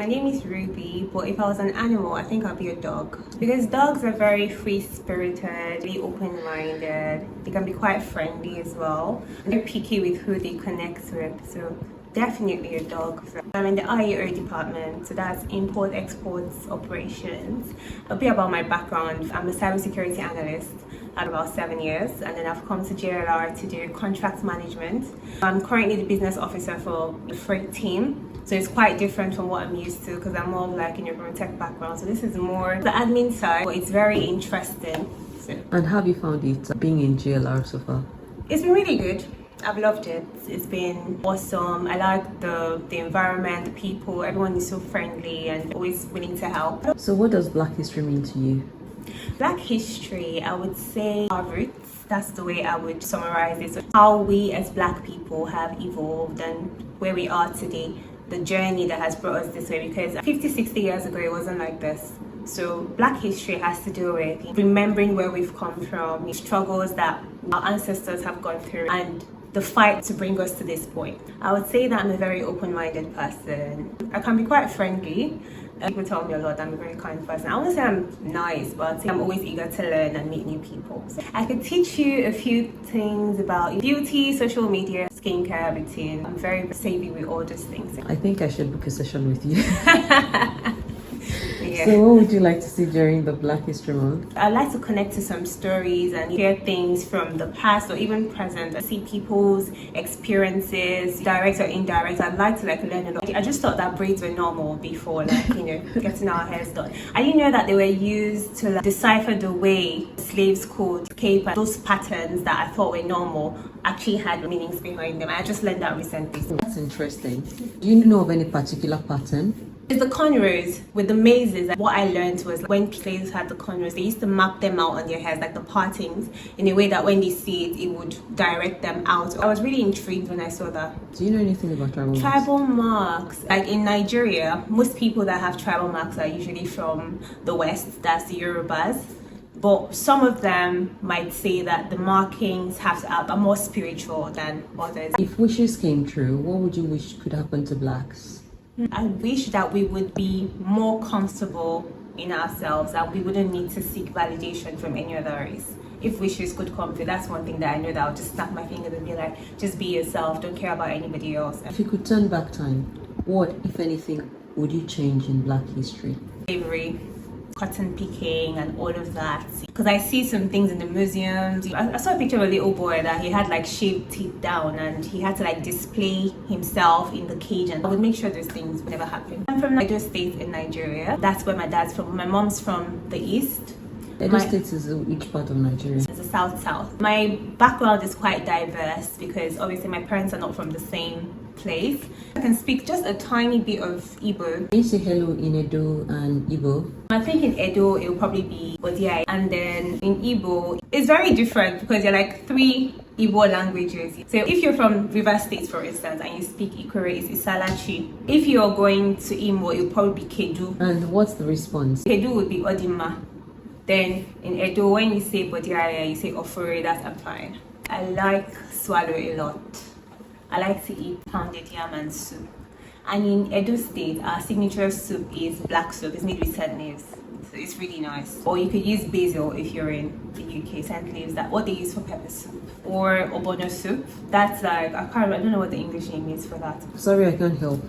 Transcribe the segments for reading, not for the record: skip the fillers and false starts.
My name is Ruby, but if I was an animal, I think I'd be a dog. Because dogs are very free-spirited, really open-minded. They can be quite friendly as well. They're picky with who they connect with, so definitely a dog. I'm in the IEO department, so that's import, exports, operations. A bit about my background. I'm a cybersecurity analyst at about 7 years, and then I've come to JLR to do contract management. I'm currently the business officer for the freight team. So it's quite different from what I'm used to because I'm more of like, from a tech background. So this is more the admin side, but it's very interesting. So. And how have you found it being in JLR so far? It's been really good. I've loved it. It's been awesome. I like the environment, the people. Everyone is so friendly and always willing to help. So what does Black History mean to you? Black history, I would say our roots. That's the way I would summarize it. So how we as Black people have evolved and where we are today. The journey that has brought us this way, because 50, 60 years ago it wasn't like this. So Black history has to do with remembering where we've come from, the struggles that our ancestors have gone through, and the fight to bring us to this point. I would say that I'm a very open-minded person. I can be quite friendly. People tell me a lot I'm a very kind person. I wouldn't say I'm nice, but I'm always eager to learn and meet new people. So I could teach you a few things about beauty, social media, skincare routine. I'm very savvy with all those things. I think I should book a session with you. Yeah. So what would you like to see during the Black History Month? I like to connect to some stories and hear things from the past or even present. I see people's experiences, direct or indirect. I'd like to learn a lot. I just thought that braids were normal before, getting our hairs done. I didn't know that they were used to decipher the way slaves could escape, and those patterns that I thought were normal actually had meanings behind them. I just learned that recently. That's interesting. Do you know of any particular pattern? It's the cornrows with the mazes. What I learned was when slaves had the cornrows, they used to map them out on their hairs, like the partings, in a way that when they see it, it would direct them out. I was really intrigued when I saw that. Do you know anything about tribal marks? Tribal marks. Like in Nigeria, most people that have tribal marks are usually from the West, that's the Yorubas. But some of them might say that the markings are more spiritual than others. If wishes came true, what would you wish could happen to Blacks? I wish that we would be more comfortable in ourselves and we wouldn't need to seek validation from any other race. If wishes could come true, that's one thing that I know that I'll just snap my fingers and be like, just be yourself, don't care about anybody else. If you could turn back time, what, if anything, would you change in Black history? Slavery, cotton picking and all of that. Because I see some things in the museums. I saw a picture of a little boy that he had shaved teeth down and he had to display himself in the cage, and I would make sure those things would never happen. I'm from Edo State in Nigeria. That's where my dad's from. My mom's from the east. Edo State is which part of Nigeria? It's the south. My background is quite diverse because obviously my parents are not from the same place. I can speak just a tiny bit of Igbo. Can you say hello in Edo and Igbo? I think in Edo it will probably be Odiai, and then in Igbo it's very different because you're three Igbo languages. So if you're from River State, for instance, and you speak Ikore, it's Isalachi. If you're going to Imo, it will probably be Kedu. And what's the response? Kedu would be Odima. Then in Edo, when you say Bodiaya, you say Ofore, that's I'm fine. I like swallow a lot. I like to eat pounded yam and soup. And in Edo State, our signature soup is black soup. It's made with scent leaves. So it's really nice. Or you could use basil if you're in the UK, scent leaves, that what they use for pepper soup. Or obono soup. That's I don't know what the English name is for that. Sorry, I can't help.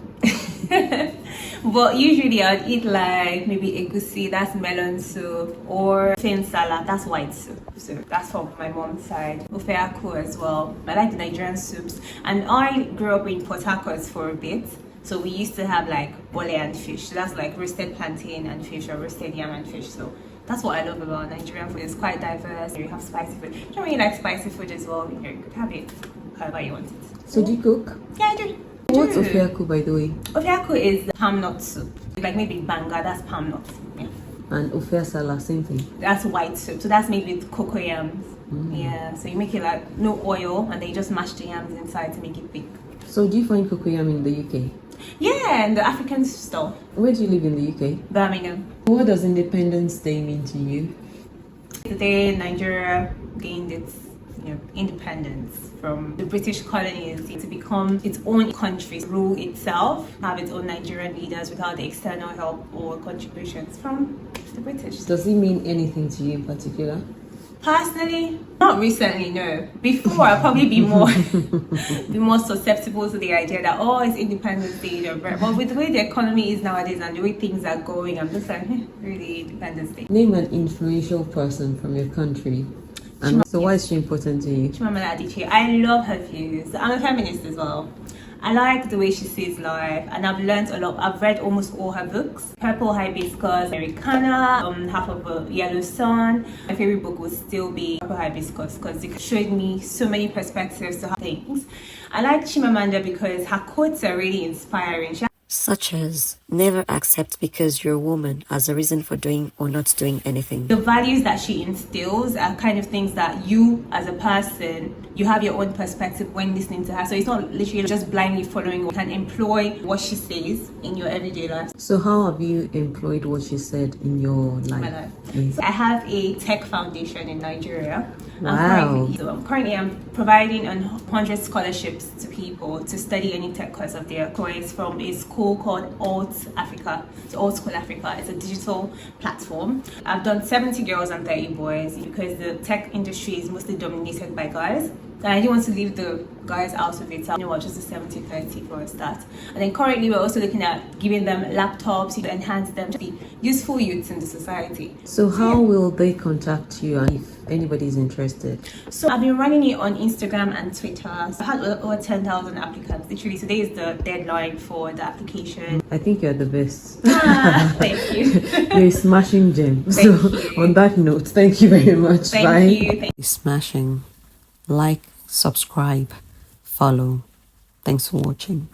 But usually I'd eat maybe egusi, that's melon soup, or fin salad, that's white soup. So that's from my mom's side. Ofeaku as well. I like the Nigerian soups. And I grew up in Port Harcourt for a bit. So we used to have bole and fish. So that's roasted plantain and fish or roasted yam and fish. So that's what I love about Nigerian food. It's quite diverse. You have spicy food. I don't really like spicy food as well. You could have it however you want it. So do you cook? Yeah, I do. What's Ofeaku, by the way? Ofeaku is palm nut soup. Maybe banga, that's palm nuts. Yeah. And Ofeasala, same thing? That's white soup. So that's made with cocoa yams. Yeah, so you make it no oil and then you just mash the yams inside to make it thick. So do you find cocoyam in the UK? Yeah, in the African store. Where do you live in the UK? Birmingham. What does Independence Day mean to you? The day Nigeria gained its independence from the British colonies to become its own country, rule itself, have its own Nigerian leaders without the external help or contributions from the British. Does it mean anything to you in particular? Personally, not recently, no. Before, I'd probably be more be more susceptible to the idea that, oh, it's Independence Day. But with the way the economy is nowadays and the way things are going, I'm just like, really, Independence Day. Name an influential person from your country. And so why is she important to you? Chimamanda Adichie. I love her views. I'm a feminist as well. I like the way she sees life, and I've learned a lot. I've read almost all her books. Purple Hibiscus, Americana, Half of a Yellow Sun. My favorite book would still be Purple Hibiscus because it showed me so many perspectives to things. I like Chimamanda because her quotes are really inspiring. Such as, never accept because you're a woman as a reason for doing or not doing anything. The values that she instills are kind of things that you as a person, you have your own perspective when listening to her. So it's not literally just blindly following. You can employ what she says in your everyday life. So how have you employed what she said in your life? My life. So I have a tech foundation in Nigeria. Wow. Currently I'm providing 100 scholarships to people to study any tech course of their choice from a school called Alt Africa. So Alt School Africa. It's a digital platform. I've done 70 girls and 30 boys because the tech industry is mostly dominated by guys. And I didn't want to leave the guys out of it. So you know what, just a 70-30 for a start. And then currently we're also looking at giving them laptops to enhance them to be useful youths in the society. So how will they contact you and if anybody is interested? So I've been running it on Instagram and Twitter. So I had over 10,000 applicants. Literally today is the deadline for the application. I think you're the best. Thank you. You're a smashing gem. Thank So you. on that note, thank you very much. Thank Bye. you. Smashing. Like, subscribe, follow. Thanks for watching.